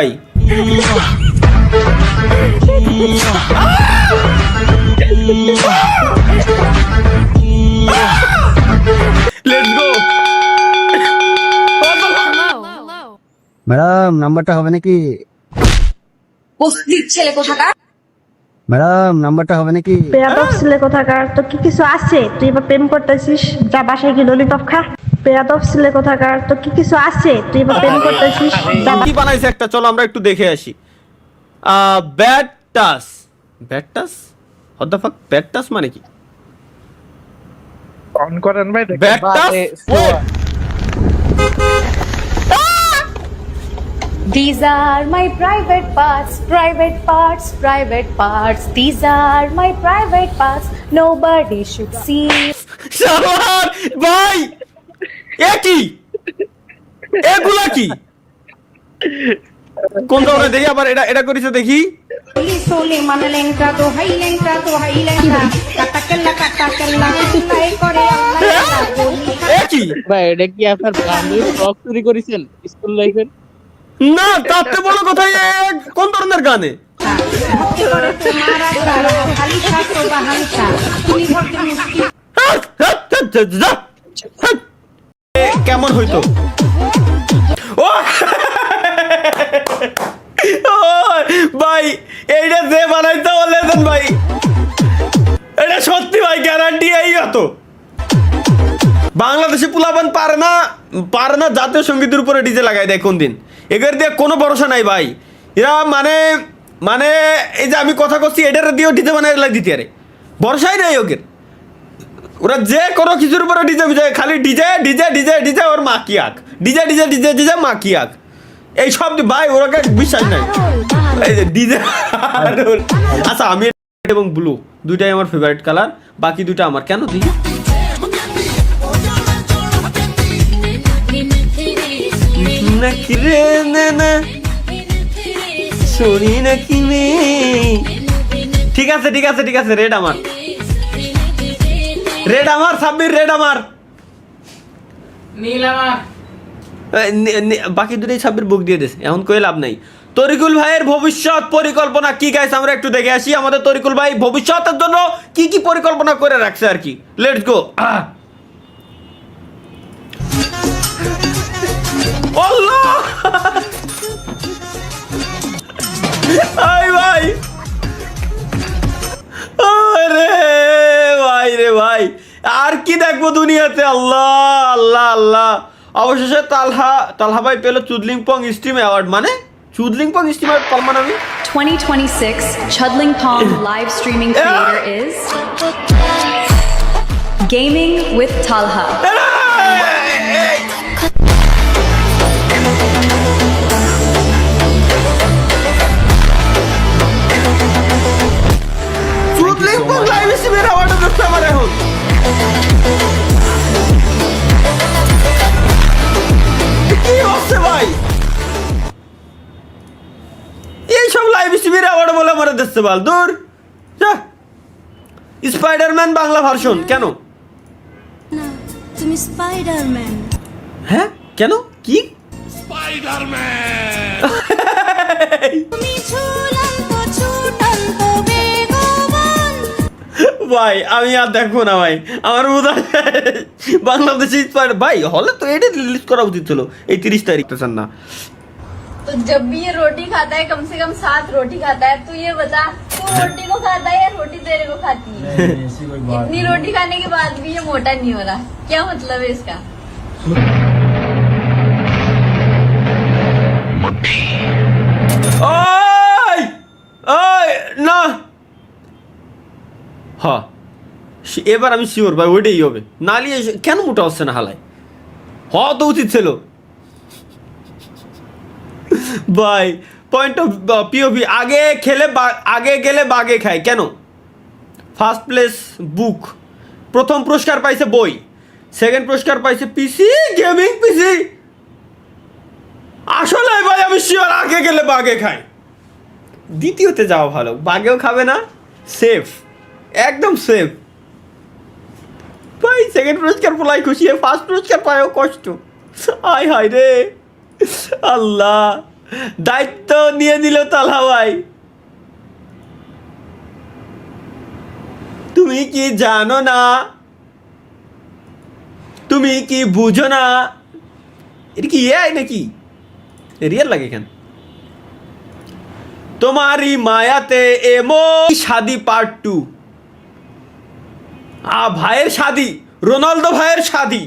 ভাই let's go. Madam নাম্বারটা হবে নাকি? বস্তির ছেলে কোথাকার। ম্যাডাম নাম্বারটা হবে নাকি? বেয়াদব ছেলে কোথাকার, তো কি কিছু আছে? তুই এবার প্রেম করতেছিস, যা বাসায় কি ললিপপ খা। বেয়াদব ছেলে কোথাকার, তো কি কিছু আছে? তুই এবার প্রেম করতেছিস, যা কি বানাইছে একটা, চলো আমরা একটু দেখে আসি। ব্যাড টাস, ব্যাড টাস, হোয়াট দ্য ফাক, ব্যাড টাস মানে কি? অন করেন ভাই দেখেন। ব্যাড টাস, These are my private parts, private parts, private parts. These are my private parts. Nobody should see. শালার ভাই এ কি, এগুলা কি, কোন ধরনের দেখি আবার এটা এটা করেছে দেখি। সোলে মানে লেংটা তো হাই লেংটা তো হাই লেংটা কাটা কেল্লা চিল্লাই করে আল্লাহ। এ কি ভাই এটা কি আপনার বান্ধবী ব্লগ চুরি করেছেন স্কুল লাইফের? না, তাতে বড় কথা কোন ধরনের গানে খালি ছাত্র বাহানসা তুমি ভর্তি মুশকিল। কেমন হইতো? ও ও ভাই এইটা যে বানাইতে বলেছেন ভাই, এটা সত্যি ভাই গ্যারান্টি এই হতো। বাংলাদেশে পুলাবান পারে না জাতীয় সঙ্গীতের উপরে ডিজে লাগাই দেয় কোন দিন, এদের দিয়ে কোনো ভরসা নাই ভাই। এরা মানে মানে এই যে আমি কথা করছি এটার দিয়েও ডিজে বানাই দিতে আরে ভরসাই নাই ওদের। ওরা যে কোনো কিছুর উপরে ডিজে বুঝায়, খালি ডিজে ডিজে ডিজে ডিজে ওর মা কি আঁক, ডিজে ডিজে ডিজে ডিজে মা কি আঁক, এই সব ভাই ওরাকে বিশ্বাস নাই। এই যে ডিজে আচ্ছা আমি এবং ব্লু দুইটাই আমার ফেভারিট কালার, বাকি দুইটা আমার কেন দিই নাকি রে না শুনি নাকি নে। ঠিক আছে ঠিক আছে ঠিক আছে, রেড আমার, রেড আমার, সাব্বির রেড আমার, নীল আমার। বাকি দুটোই সাব্বির বুক দিয়ে দিয়েছে, এখন কই লাভ নাই। তরিকুল ভাইয়ের ভবিষ্যৎ পরিকল্পনা কি গাইস আমরা একটু দেখে আসি। আমাদের তরিকুল ভাই ভবিষ্যতের জন্য কি কি পরিকল্পনা করে রাখছে আর কি, লেটস গো। আল্লাহ আই ভাই, আরে ভাই রে ভাই, আর কি দেখবো দুনিয়াতে, আল্লাহ আল্লাহ আল্লাহ। অবশেষে তালহা ভাই পেল চুদলিংপং স্ট্রিম অ্যাওয়ার্ড, মানে চুদলিংপং স্ট্রিম অ্যাওয়ার্ড পাল মানে আমি 2026 Chudlingpong live streaming creator is Gaming with Talha. চুদলিংপং লাইভ স্ট্রিমের অ্যাওয়ার্ড দিচ্ছে আমার এখন। কি হচ্ছে ভাই, এইসব লাইভ স্ট্রিমের অ্যাওয়ার্ড বলে আমার দিচ্ছে বাল দূর। স্পাইডারম্যান বাংলা ভার্সন কেন? তুমি স্পাইডারম্যান। হ্যাঁ কেন কি তুমি ঝুলন্ত ছুটন্ত বেগবান। ভাই আমি আর দেখবো না ভাই, আমার বোধ বাংলাদেশে ভাই হলে তো এটা রিলিজ করা উচিত ছিল এই 30 তারিখ তো চান না। तो जब भी ये रोटी खाता है कम से कम 7 रोटी खाता है, तू ये बता तू रोटी को खाता है या रोटी तेरे को खाती है? इतनी रोटी खाने के बाद भी ये मोटा नहीं हो रहा, क्या मतलब है इसका? ওই ওই না, হ্যাঁ এবার আমি শিওর ভাই ওইটাই হবে, নালি কেন মোটা হচ্ছে না হালায়, হওয়া তো উচিত ছিল ভাই। পয়েন্ট অফ পিওভি, আগে গেলে বাগে খায় কেন? ফার্স্ট প্লেস বুক, প্রথম পুরস্কার পাইছে বই, সেকেন্ড পুরস্কার পাইছে পিসি, গেমিং পিসি। আসলে ভাই আমি শিওর আগে গেলে বাগে খায়, দ্বিতীয়তে যাওয়া ভালো, বাগেও খাবে না, সেফ একদম সেফ ভাই। সেকেন্ড পুরস্কার পোলাই খুশি, ফার্স্ট পুরস্কার পায়ও কষ্ট, আয় হায় রে আল্লাহ। দায়িত্ব নিয়ে দিল তালহা ভাই। তুমি কি জানো না, তুমি কি বুঝো না, এটা কি এআই নাকি রিয়েল লাগে কেন? তোমারই মায়াতে এমো শাদি পার্ট 2। ভাইয়ের শাদি, রোনালদো ভাইয়ের শাদি,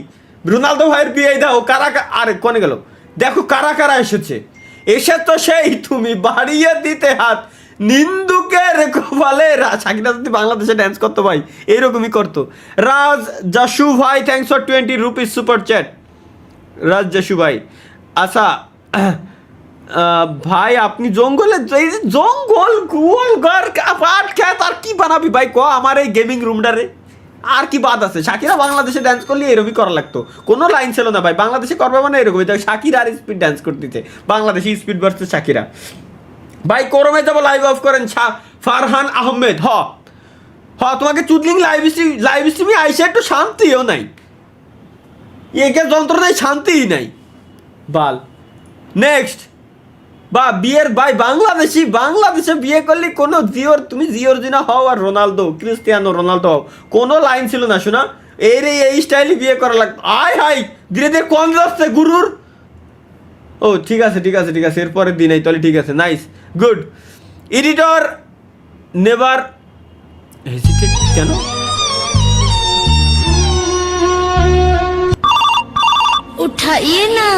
রোনালদো ভাইয়ের বিয়ে দাও। কারা আরে কোনে গেল? দেখো কারা কারা এসেছে। এসে তো সেই তুমি বাড়িয়ে দিতে হাত নিন্দুকের কপালে। শাকিরা যদি বাংলাদেশে ড্যান্স করতো ভাই এইরকমই করতো। রাজ জাসু ভাই thanks for 20 rupees super chat. Raj Jasu ভাই, আচ্ছা ভাই আপনি জঙ্গলে, এই যে জঙ্গল গোল ঘর পাট খেত আর কি বানাবি ভাই ক আমার এই গেমিং রুমটারে? আর কি বাদ আছে? শাকিরা বাংলাদেশে ড্যান্স করলে এরকমই করা লাগতো, কোনো লাইন ছিল না ভাই। বাংলাদেশে করবে মানে এরকম শাকিরা আর স্পিড ড্যান্স করতেছে, বাংলাদেশি স্পিড ভার্সেস শাকিরা। ভাই করমে যাবো, লাইভ অফ করেন। ফারহান আহমেদ, তোমাকে চুদলিং লাইভ স্ট্রিমে আইসে একটু শান্তিও নাই, একে যন্ত্রণায় শান্তিই নাই বাল। নেক্সট বা বিয়ের ভাই বাংলাদেশে বিয়ে করলে কোনো জিওর, তুমি জিওর জিনা হও আর রোনালদো ক্রিস্টিয়ানো রোনালদো হও, কোনো লাইন ছিল না শোনা। এই স্টাইলে বিয়ে করা লাগতো। আয় হাই ধীরে ধীরে কম যাচ্ছে গুরুর। ও ঠিক আছে এরপরের দিন এই তাহলে ঠিক আছে, nice good. Editor never hesitate কেন? उठाइए ना।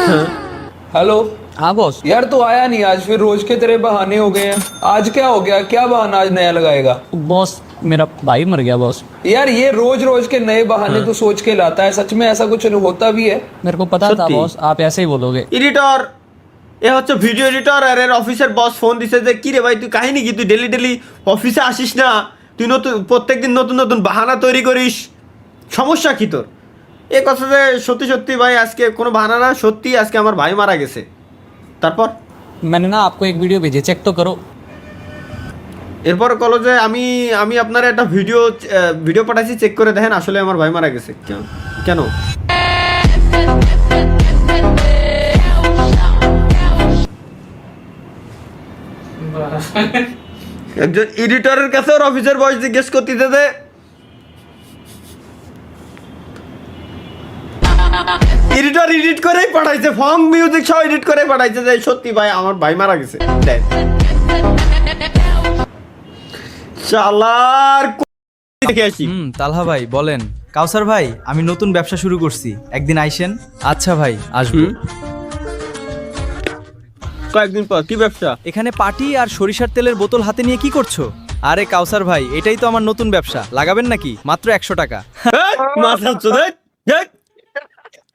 हेलो। हाँ बॉस। यार तू आया नहीं आज, फिर रोज के तेरे बहाने हो गए हैं। आज क्या हो गया? क्या बहाना आज नया लगाएगा? बॉस मेरा भाई मर गया बॉस। यार ये रोज के नए बहाने तू सोच के लाता है, सच में ऐसा कुछ होता भी है? मेरे को पता था सच्ची? बॉस, आप ऐसे ही बोलोगे। এডিটর এ হচ্ছে ভিডিও এডিটর, আর এর অফিসের বস ফোন দিছে যে কি রে ভাই তুই কাহিনী কি, তুই ডেলি অফিসে আসিস না, তুই প্রত্যেকদিন নতুন বাহানা তৈরি করিস, সমস্যা কি তোর? এ কথা যে সত্যি ভাই আজকে কোনো বাহানা না, সত্যি আজকে আমার ভাই মারা গেছে। তারপর मैंने ना आपको एक वीडियो भेजी, चेक तो करो। এরপর কলো যে আমি আপনার একটা ভিডিও পাঠাইছি, চেক করে দেখেন আসলে আমার ভাই মারা গেছে। কেন? একজন এডিটরের কাছে ওর অফিসের বয়স জিজ্ঞেস করতেছে যে এডিটর এডিট করেই পাঠাইছে, ফং মিউজিক সহ এডিট করে পাঠাইছে যে সত্যি ভাই আমার ভাই মারা গেছে। শালার দেখে আসি। তালহা ভাই বলেন। কাউসার ভাই আমি নতুন ব্যবসা শুরু করছি, একদিন আইসেন। আচ্ছা ভাই আসবো। কয়েকদিন পর কি ব্যবসা? এখানে পাটি আর সরিষার তেলের বোতল হাতে নিয়ে কি করছো? আরে কাউসার ভাই এটাই তো আমার নতুন ব্যবসা, লাগাবেন নাকি? মাত্র 100 টাকা। মাথা চোদে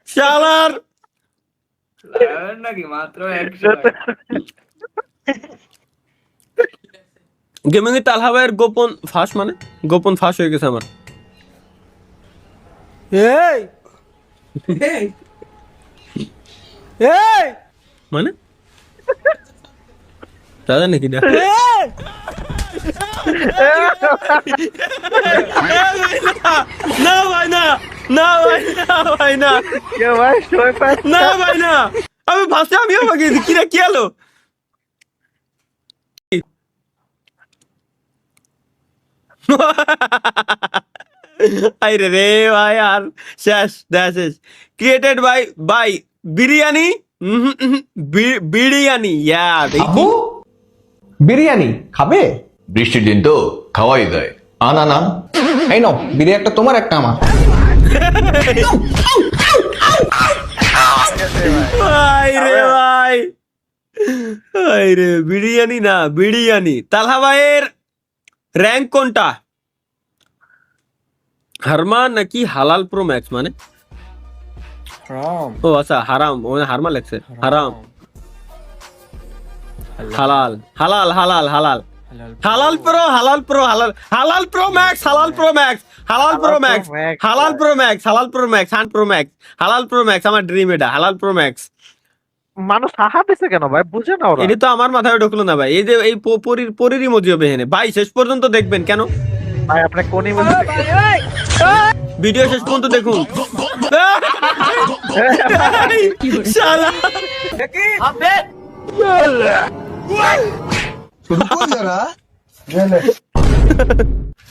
শালার নাকি মাত্র 100 টাকা? গেমিং এ তালহা ভাইয়ের গোপন ফাঁস হয়ে গেছে আমার। মানে দাদা নাকি না? না ভাই না আমি ফাঁসে আমিও ভাগি কিরা কি হলো? আরে রে ভাই আর শেষ ক্রিয়েটেড বাই বিরিয়ানি বিরিয়ানি খাবে? বৃষ্টির দিন তো খাওয়াই দেয়। আনা না এই নাও বিরিয়ানি, একটা তোমার একটা আমার। বিরিয়ানি না বিরিয়ানি। তালহা ভাইয়ের র্যাঙ্ক কোনটা, হারমা নাকি হালাল প্রো ম্যাক্স? মানে ও আচ্ছা হারাম, ওখানে হারমা লেখছে, হারাম হালাল হালাল হালাল হালাল হালাল প্রো ম্যাক্স আমার ড্রিম, এটা হালাল প্রো ম্যাক্স। মানুষ হাহা দিছে কেন ভাই, বুঝে না ওরা। এটা তো আমার মাথায় ঢুকলো না ভাই। এই যে এই পরির ইমোজি হবে এখানে ভাই, শেষ পর্যন্ত দেখবেন। কেন ভাই আপনি কোন ইমোজি ভিডিও শেষ পর্যন্ত দেখুন। শালা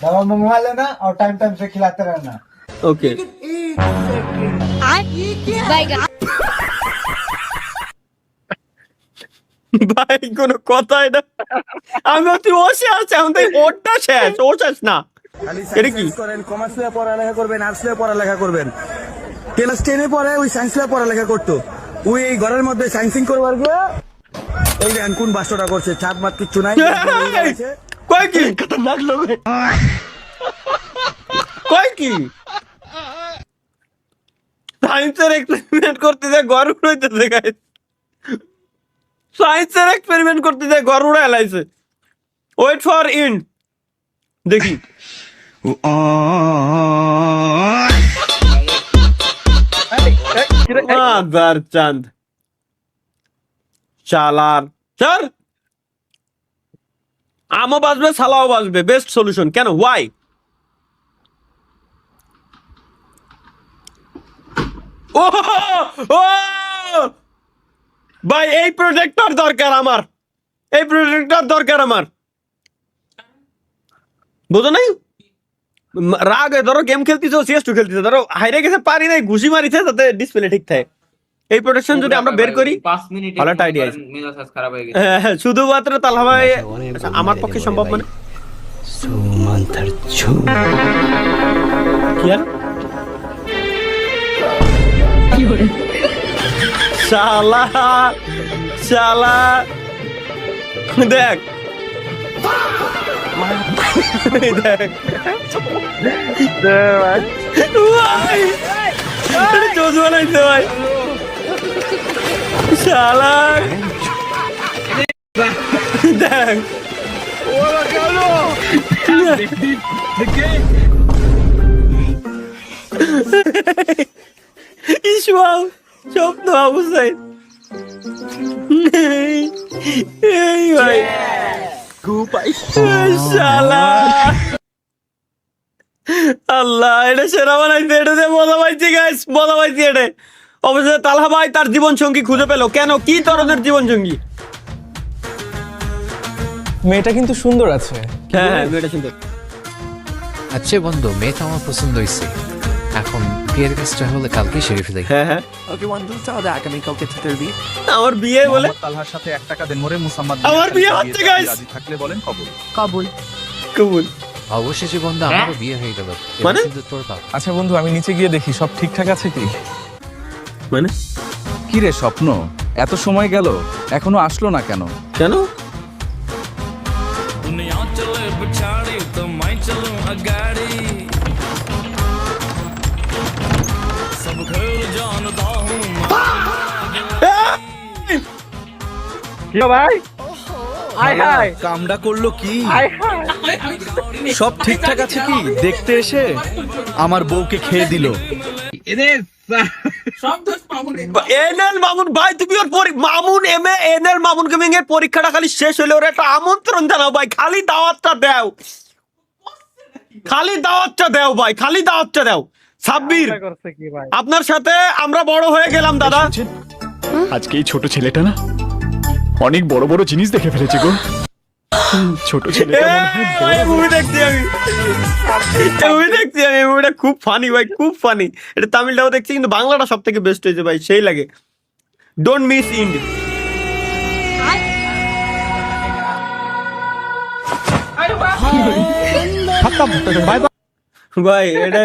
दवा मंगवा लेना और टाइम टाइम से खिलाते रहना। ওকে ভাই কোনো কথাই না, আমি তুই বসে আছে আমাদের ওটা শেষ, ও শেষ না। এটা কি কমার্স নিয়ে পড়ালেখা করবেন, আর্টস নিয়ে পড়ালেখা করবেন। ক্লাস 10 পরে ওই সায়েন্স নিয়ে পড়ালেখা করতো, ওই এই ঘরের মধ্যে সায়েন্সিং করবার গিয়ে ওই দেন কোন বাসটা করছে, ছাদ মাত কিচ্ছু নাই। কয় কি কয় কি সায়েন্সের এক্সপেরিমেন্ট করতে যায় ঘর উড়াইতেছে গাইস, সায়েন্সের এক্সপেরিমেন্ট করতে যায় ঘর উড়াই লাইছে। ওয়েট ফর ইন দেখি আদার চাঁদ চালার স্যার আমও বাজবে সালাও বাজবে, বেস্ট সলিউশন। কেন ওয়াই? ও ও ভাই এই প্রজেক্টর দরকার আমার, এই প্রজেক্টর দরকার আমার, বুঝো নাই? রাগে ধরো গেম খেলতেছো, CS2 খেলতেছো, ধরো হাইরে গেছে পারি নাই, ঘুষি মারিছে যাতে ডিসপ্লে ঠিক থাকে। এই প্রোটেকশন যদি আমরা বের করি ভালো আইডিয়া আছে। শুধুমাত্র তালহা ভাই আমার পক্ষে সম্ভব মানে শালা শালা দেখ দেখ জোস বানাইছে ভাই শালা দেখ ইসমাও স্বপ্ন অবস্থায় এই ভাই শালা আল্লাহ এটা সেরা বানাইছে, এটা দিয়ে মজা পাইছি গাইস, মজা পাইছি। এটা অবশ্যই তালহা ভাই তার জীবন সঙ্গী খুঁজে পেলো। কেন, কি ধরনের জীবন সঙ্গী? মেয়েটা কিন্তু সুন্দর আছে। হ্যাঁ হ্যাঁ মেয়েটা সুন্দর। আচ্ছা বন্ধু, মেয়েটা আমার পছন্দ হয়েছে, এখন বিয়ের কাজটা হলে কালকে সেরে ফেলে। হ্যাঁ হ্যাঁ ওকে বন্ধু, তাহলে আগামীকালকে তোর বিয়ে। আমার বিয়ে বলে তালহার সাথে 1 টাকা দেন মোরে মুসাম্মাদ। আমার বিয়ে হচ্ছে গাইস, রাজি থাকলে বলেন কবুল। কবুল কবুল। অবশেষে বন্ধু আমারও বিয়ে হয়ে গেল, মানে? কিন্তু তোর বাবা। আচ্ছা বন্ধু, আমি নিচে গিয়ে দেখি সব ঠিকঠাক আছে কি। মানে কি রে স্বপ্ন, এত সময় গেল এখনো আসলো না কেন? কেন? ভাই কামডা করলো কি? সব ঠিকঠাক আছে কি দেখতে এসে আমার বউকে খেয়ে দিল। এনএল মামুন ভাই, তুমি ওর Mamun MA NL Mamun gaming এর পরীক্ষাটা খালি শেষ হলে ওর একটা আমন্ত্রণ জানাও ভাই, খালি দাওয়াতটা দাও, খালি দাওয়াতটা দাও ভাই, খালি দাওয়াতটা দাও। সাব্বির আপনার সাথে আমরা বড় হয়ে গেলাম দাদা। আজকে এই ছোট ছেলেটা না অনেক বড় বড় জিনিস দেখে ফেলেছে গো। ছোট ছেলেটা মুভি দেখছি আমি, মুভি দেখছি আমি, মুভিটা খুব ফানি ভাই, খুব ফানি। এটা তামিলটাও দেখছি কিন্তু বাংলাটা সব থেকে বেস্ট হয়েছে ভাই, সেই লাগে। Don't miss ইন্ড। ভাই এটা